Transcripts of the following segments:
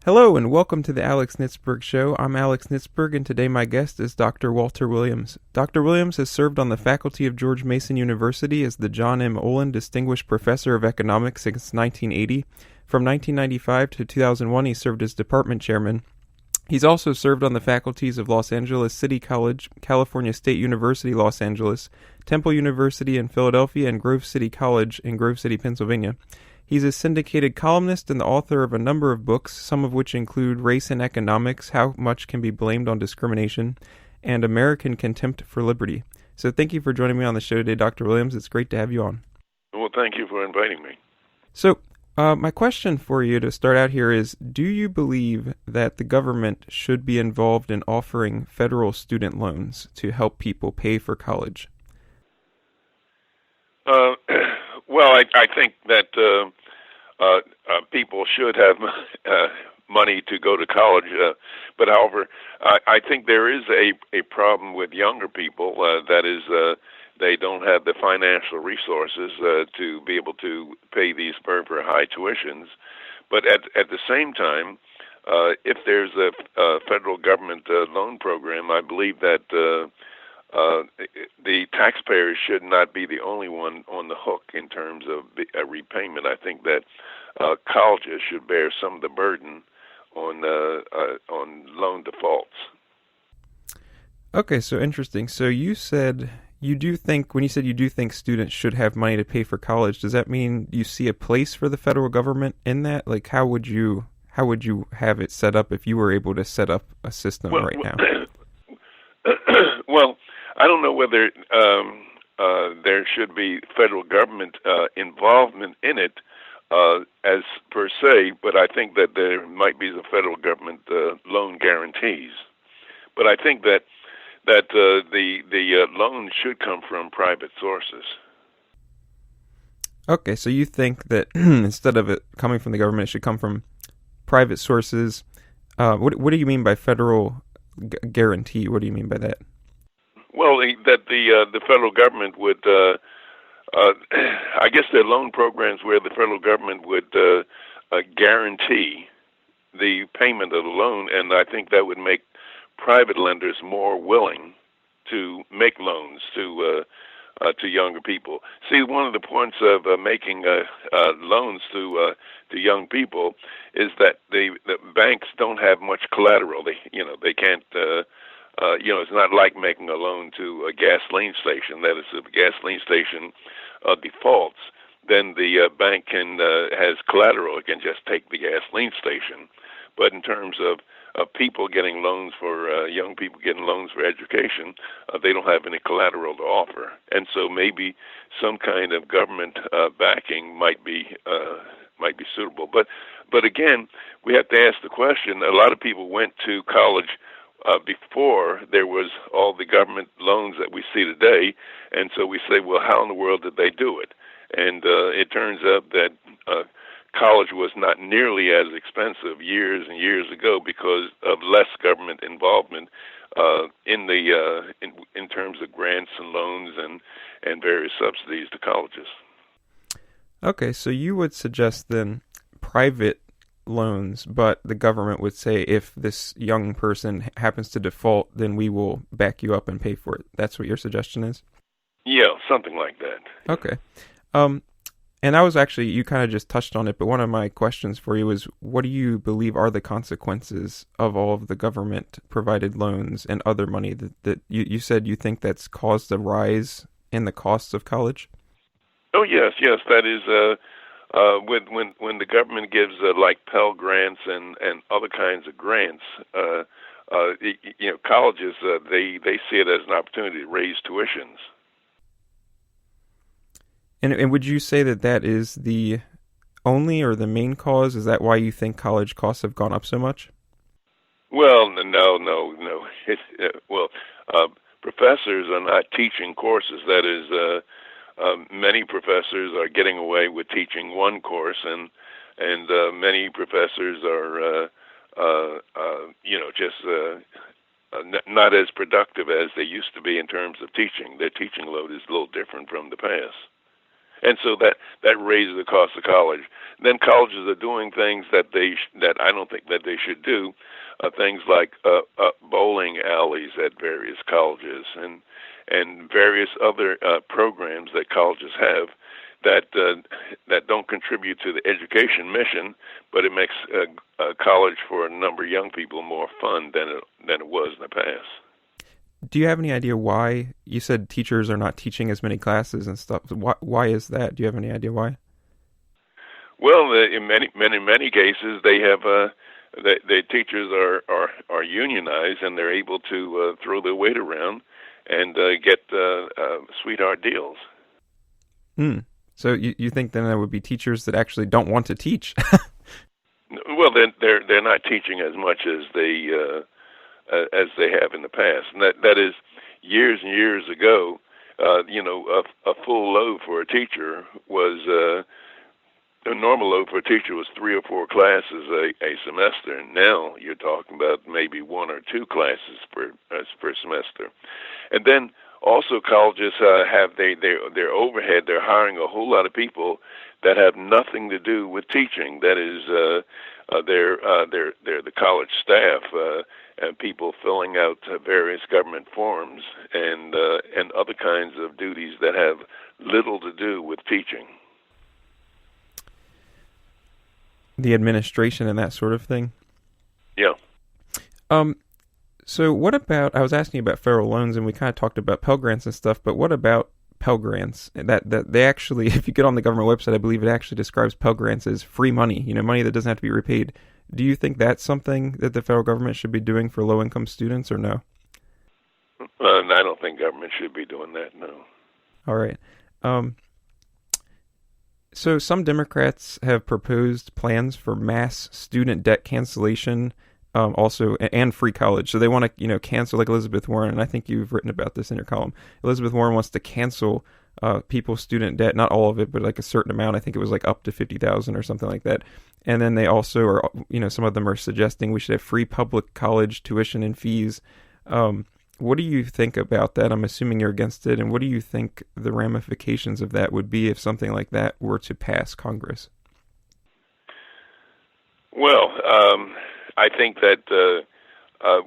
Hello and welcome to the Alex Nitzberg Show. I'm Alex Nitzberg and today my guest is Dr. Walter Williams. Dr. Williams has served on the faculty of George Mason University as the John M. Olin Distinguished Professor of Economics since 1980. From 1995 to 2001 he served as department chairman. He's also served on the faculties of Los Angeles City College, California State University, Los Angeles, Temple University in Philadelphia, and Grove City College in Grove City, Pennsylvania. He's a syndicated columnist and the author of a number of books, some of which include Race and Economics, How Much Can Be Blamed on Discrimination, and American Contempt for Liberty. So thank you for joining me on the show today, Dr. Williams. It's great to have you on. Well, thank you for inviting me. So my question for you to start out here is, do you believe that the government should be involved in offering federal student loans to help people pay for college? Well, I think that people should have money to go to college, but however, I think there is a problem with younger people. That is, they don't have the financial resources to be able to pay these very high tuitions. But at the same time, if there's a federal government loan program, I believe that the taxpayers should not be the only one on the hook in terms of repayment. I think that colleges should bear some of the burden on loan defaults. Okay, so interesting. So you said you do think, when you said you do think students should have money to pay for college, does that mean you see a place for the federal government in that? Like, how would you have it set up if you were able to set up a system right now? Well, I don't know whether there should be federal government involvement in it as per se, but I think that there might be the federal government loan guarantees. But I think that the loan should come from private sources. Okay, so you think that instead of it coming from the government, it should come from private sources. What do you mean by federal guarantee? What do you mean by that? Well, that the federal government would, I guess there are loan programs where the federal government would guarantee the payment of the loan, and I think that would make private lenders more willing to make loans to younger people. See, one of the points of making loans to young people is that the banks don't have much collateral. They can't. It's not like making a loan to a gasoline station. That is, if a gasoline station defaults, then the bank has collateral. It can just take the gasoline station. But in terms of people getting loans for young people getting loans for education, they don't have any collateral to offer. And so maybe some kind of government backing might be suitable. But again, we have to ask the question. A lot of people went to college before there was all the government loans that we see today, and so we say, well, how in the world did they do it? And it turns out that college was not nearly as expensive years and years ago because of less government involvement in terms of grants and loans and various subsidies to colleges. Okay, so you would suggest then private loans, but the government would say if this young person happens to default, then we will back you up and pay for it. That's what your suggestion is? Yeah, something like that. Okay. And I was actually, you kind of just touched on it, but one of my questions for you is, what do you believe are the consequences of all of the government-provided loans and other money that you said you think that's caused a rise in the costs of college? Oh, yes. That is, when the government gives like Pell Grants and other kinds of grants, colleges, they see it as an opportunity to raise tuitions. And would you say that is the only or the main cause? Is that why you think college costs have gone up so much? Well, no. Professors are not teaching courses. That is, many professors are getting away with teaching one course, and many professors are, not as productive as they used to be in terms of teaching. Their teaching load is a little different from the past. And so that raises the cost of college. Then colleges are doing things that I don't think that they should do, things like bowling alleys at various colleges and various other programs that colleges have that don't contribute to the education mission, but it makes college for a number of young people more fun than it was in the past. Do you have any idea why? You said teachers are not teaching as many classes and stuff. Why is that? Do you have any idea why? Well, in many cases, they have the teachers are unionized, and they're able to throw their weight around and get sweetheart deals. So you think then there would be teachers that actually don't want to teach? Well, they're not teaching as much as they have in the past, and that is years and years ago. A full load for a teacher was a normal load for a teacher was 3 or 4 classes a semester, and now you're talking about maybe 1 or 2 classes per semester. And then also colleges have their overhead. They're hiring a whole lot of people that have nothing to do with teaching. That is, they're the college staff and people filling out various government forms and other kinds of duties that have little to do with teaching. The administration and that sort of thing? Yeah. So what about, I was asking you about federal loans, and we kind of talked about Pell Grants and stuff, but what about Pell Grants? That they actually, if you get on the government website, I believe it actually describes Pell Grants as free money, money that doesn't have to be repaid. Do you think that's something that the federal government should be doing for low-income students, or no? I don't think government should be doing that, no. All right. So some Democrats have proposed plans for mass student debt cancellation, also, and free college. So they want to, cancel, like Elizabeth Warren, and I think you've written about this in your column. Elizabeth Warren wants to cancel people's student debt, not all of it, but like a certain amount. I think it was like up to $50,000 or something like that. And then they also are, some of them are suggesting we should have free public college tuition and fees. What do you think about that? I'm assuming you're against it. And what do you think the ramifications of that would be if something like that were to pass Congress? Well, I think that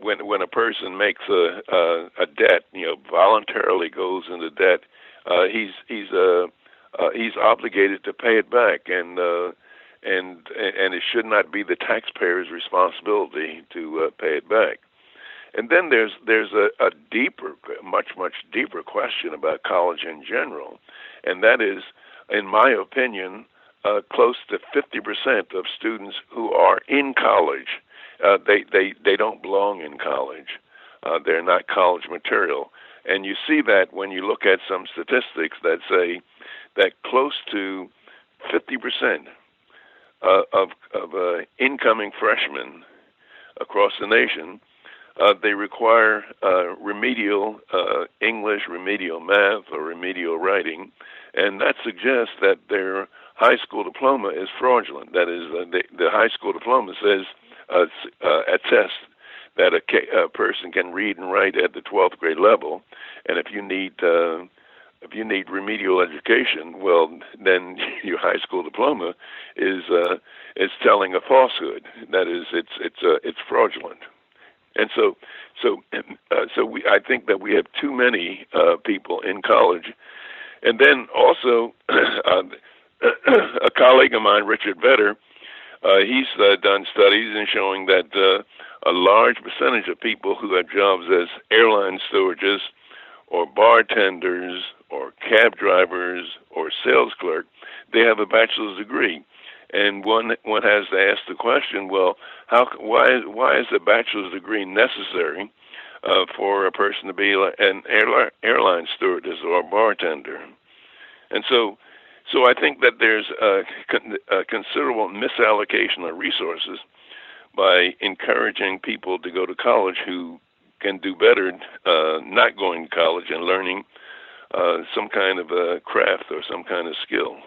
when a person makes a debt, voluntarily goes into debt, he's obligated to pay it back, and it should not be the taxpayer's responsibility to pay it back. And then there's a deeper, much deeper question about college in general, and that is, in my opinion, close to 50% of students who are in college, they don't belong in college. They're not college material. And you see that when you look at some statistics that say that close to 50% of incoming freshmen across the nation, they require remedial English, remedial math, or remedial writing, and that suggests that their high school diploma is fraudulent. That is, the high school diploma says attests that a person can read and write at the 12th grade level, and if you need remedial education, well, then your high school diploma is telling a falsehood. That is, it's fraudulent. And so I think that we have too many people in college. And then also, a colleague of mine, Richard Vedder, he's done studies in showing that a large percentage of people who have jobs as airline stewardesses or bartenders or cab drivers or sales clerk, they have a bachelor's degree. And one has to ask the question, well, why is a bachelor's degree necessary for a person to be an airline stewardess or a bartender? And so I think that there's a considerable misallocation of resources by encouraging people to go to college who can do better not going to college and learning some kind of a craft or some kind of skill.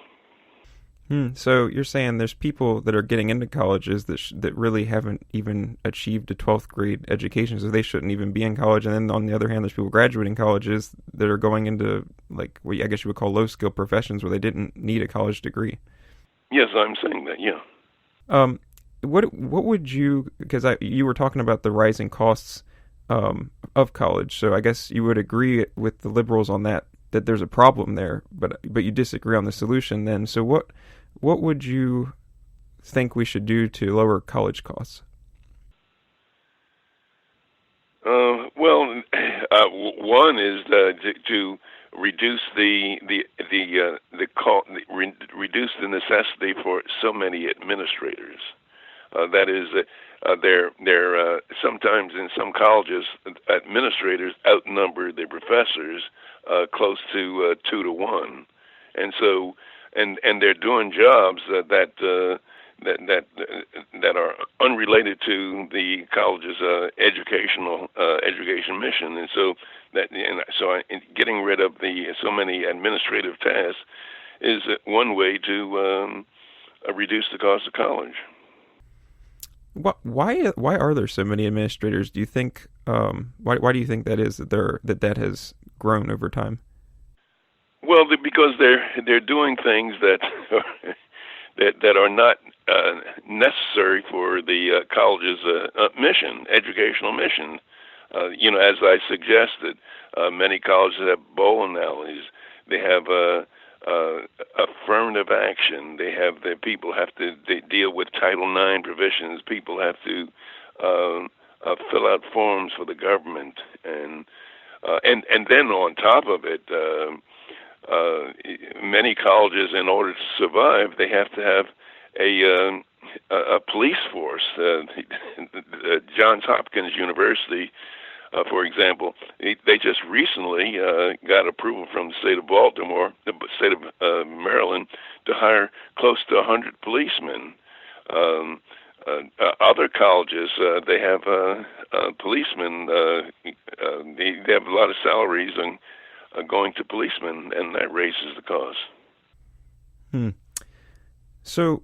So you're saying there's people that are getting into colleges that really haven't even achieved a 12th grade education, so they shouldn't even be in college. And then on the other hand, there's people graduating colleges that are going into, like, what I guess you would call low-skilled professions where they didn't need a college degree. Yes, I'm saying that, yeah. What would you, because you were talking about the rising costs of college, so I guess you would agree with the liberals on that there's a problem there, but you disagree on the solution then. So what would you think we should do to lower college costs? One is to reduce reduce the necessity for so many administrators. That is, they're sometimes in some colleges, administrators outnumber the professors close to 2 to 1, and so and they're doing jobs that are unrelated to the college's education mission, and so getting rid of so many administrative tasks is one way to reduce the cost of college. Why are there so many administrators? Do you think why do you think that is that has grown over time? Well, because they're doing things that that are not necessary for the college's educational mission. As I suggested, many colleges have bowling alleys. They have affirmative action. They have people have to deal with Title IX provisions. People have to fill out forms for the government, and then on top of it, many colleges, in order to survive, they have to have a police force. Johns Hopkins University, for example, they just recently got approval from the state of the state of Maryland, to hire close to 100 policemen. Other colleges, they have policemen. They have a lot of salaries and going to policemen, and that raises the cost. So,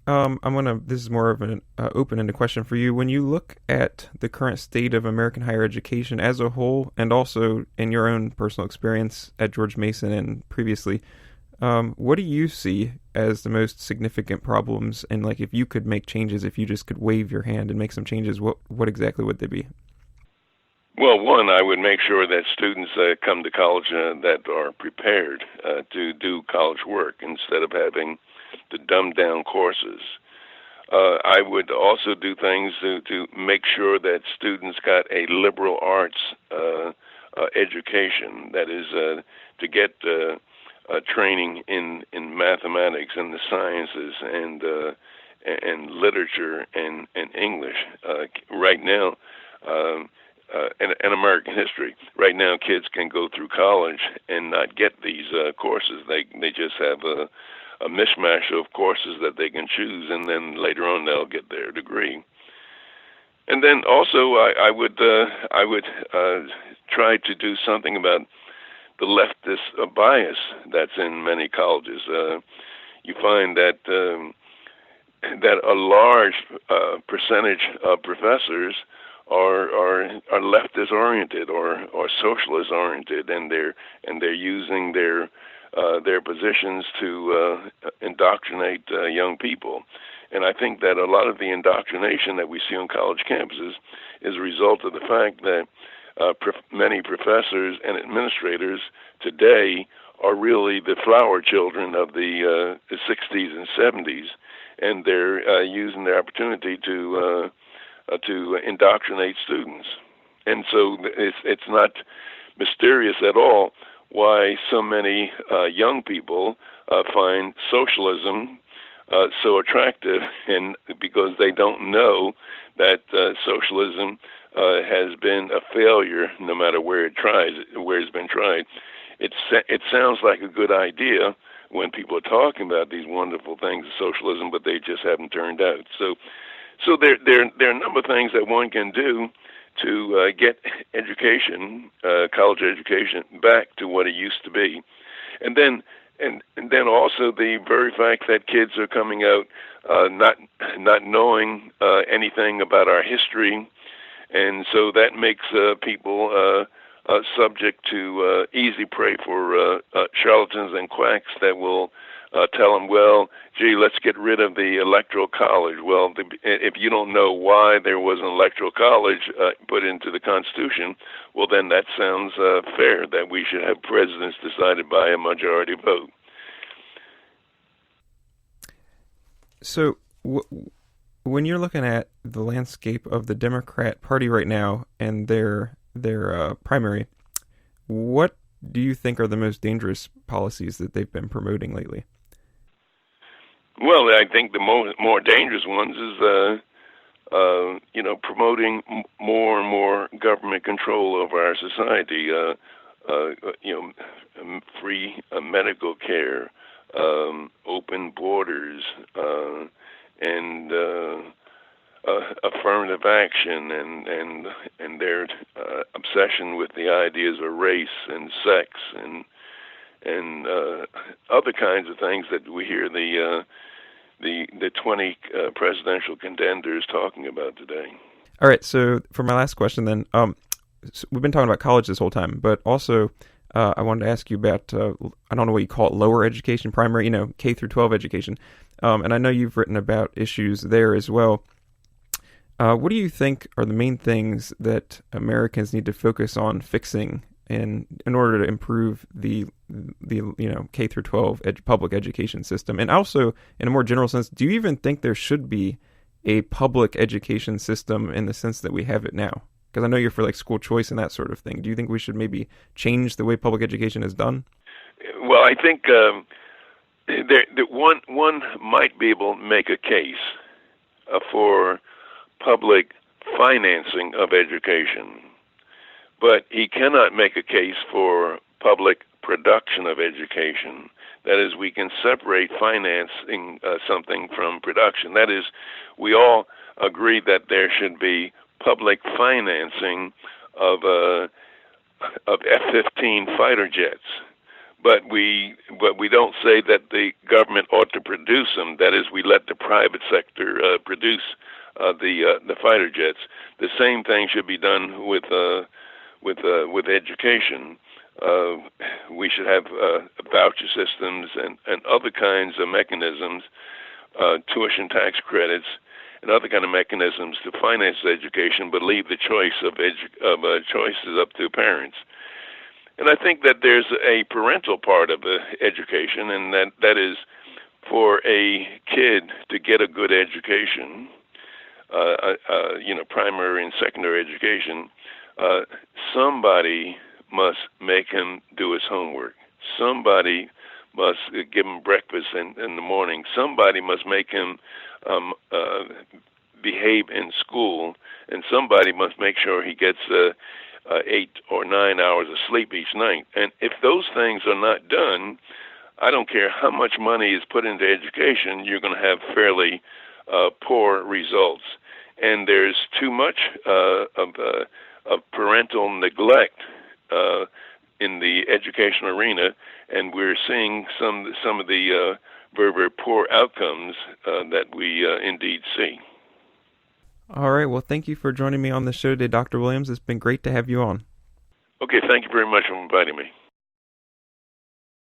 this is more of an open-ended question for you. When you look at the current state of American higher education as a whole, and also in your own personal experience at George Mason and previously, what do you see as the most significant problems? And, like, if you could make changes, if you just could wave your hand and make some changes, what exactly would they be? Well, one, I would make sure that students come to college that are prepared to do college work instead of having to dumb down courses. I would also do things to make sure that students got a liberal arts education. That is, to get training in mathematics and the sciences and literature and English. Right now, and American history. Right now, kids can go through college and not get these courses. They just have a mishmash of courses that they can choose, and then later on they'll get their degree. And then also, I would try to do something about the leftist bias that's in many colleges. You find that a large percentage of professors are leftist oriented or socialist oriented, and they're using their positions to indoctrinate young people. And I think that a lot of the indoctrination that we see on college campuses is a result of the fact that many professors and administrators today are really the flower children of the 60s and 70s, and they're using their opportunity to indoctrinate students. And so it's not mysterious at all why so many young people find socialism so attractive, and because they don't know that socialism has been a failure no matter where it's been tried. It sounds like a good idea when people are talking about these wonderful things of socialism, but they just haven't turned out. So there are a number of things that one can do to get education, college education, back to what it used to be. And then and then also the very fact that kids are coming out not knowing anything about our history, and so that makes people subject to easy prey for charlatans and quacks that will tell them, well, gee, let's get rid of the electoral college. Well, if you don't know why there was an electoral college put into the Constitution, well, then that sounds fair, that we should have presidents decided by a majority vote. So when you're looking at the landscape of the Democrat Party right now and their primary, what do you think are the most dangerous policies that they've been promoting lately? Well, I think the more dangerous ones is, promoting more and more government control over our society. Free medical care, open borders, and affirmative action, and their obsession with the ideas of race and sex and other kinds of things that we hear the 20 presidential contenders talking about today. All right, so for my last question then, so we've been talking about college this whole time, but also I wanted to ask you about, I don't know what you call it, lower education, primary, K through 12 education. And I know you've written about issues there as well. What do you think are the main things that Americans need to focus on fixing in order to improve the K through 12 public education system? And also, in a more general sense, do you even think there should be a public education system in the sense that we have it now? Because I know you're for like school choice and that sort of thing. Do you think we should maybe change the way public education is done? Well, I think one might be able to make a case for public financing of education, but he cannot make a case for public production of education. That is, we can separate financing something from production. That is, we all agree that there should be public financing of F-15 fighter jets, but we don't say that the government ought to produce them. That is, we let the private sector produce the fighter jets. The same thing should be done with education. We should have voucher systems and other kinds of mechanisms, tuition tax credits, and other kind of mechanisms to finance education, but leave the choice of choices up to parents. And I think that there's a parental part of education, and that is for a kid to get a good education, primary and secondary education. Somebody must make him do his homework. Somebody must give him breakfast in the morning. Somebody must make him behave in school, and somebody must make sure he gets 8 or 9 hours of sleep each night. And if those things are not done, I don't care how much money is put into education, you're going to have fairly poor results. And there's too much of parental neglect in the education arena, and we're seeing some of the very, very poor outcomes that we indeed see. All right. Well, thank you for joining me on the show today, Dr. Williams. It's been great to have you on. Okay. Thank you very much for inviting me.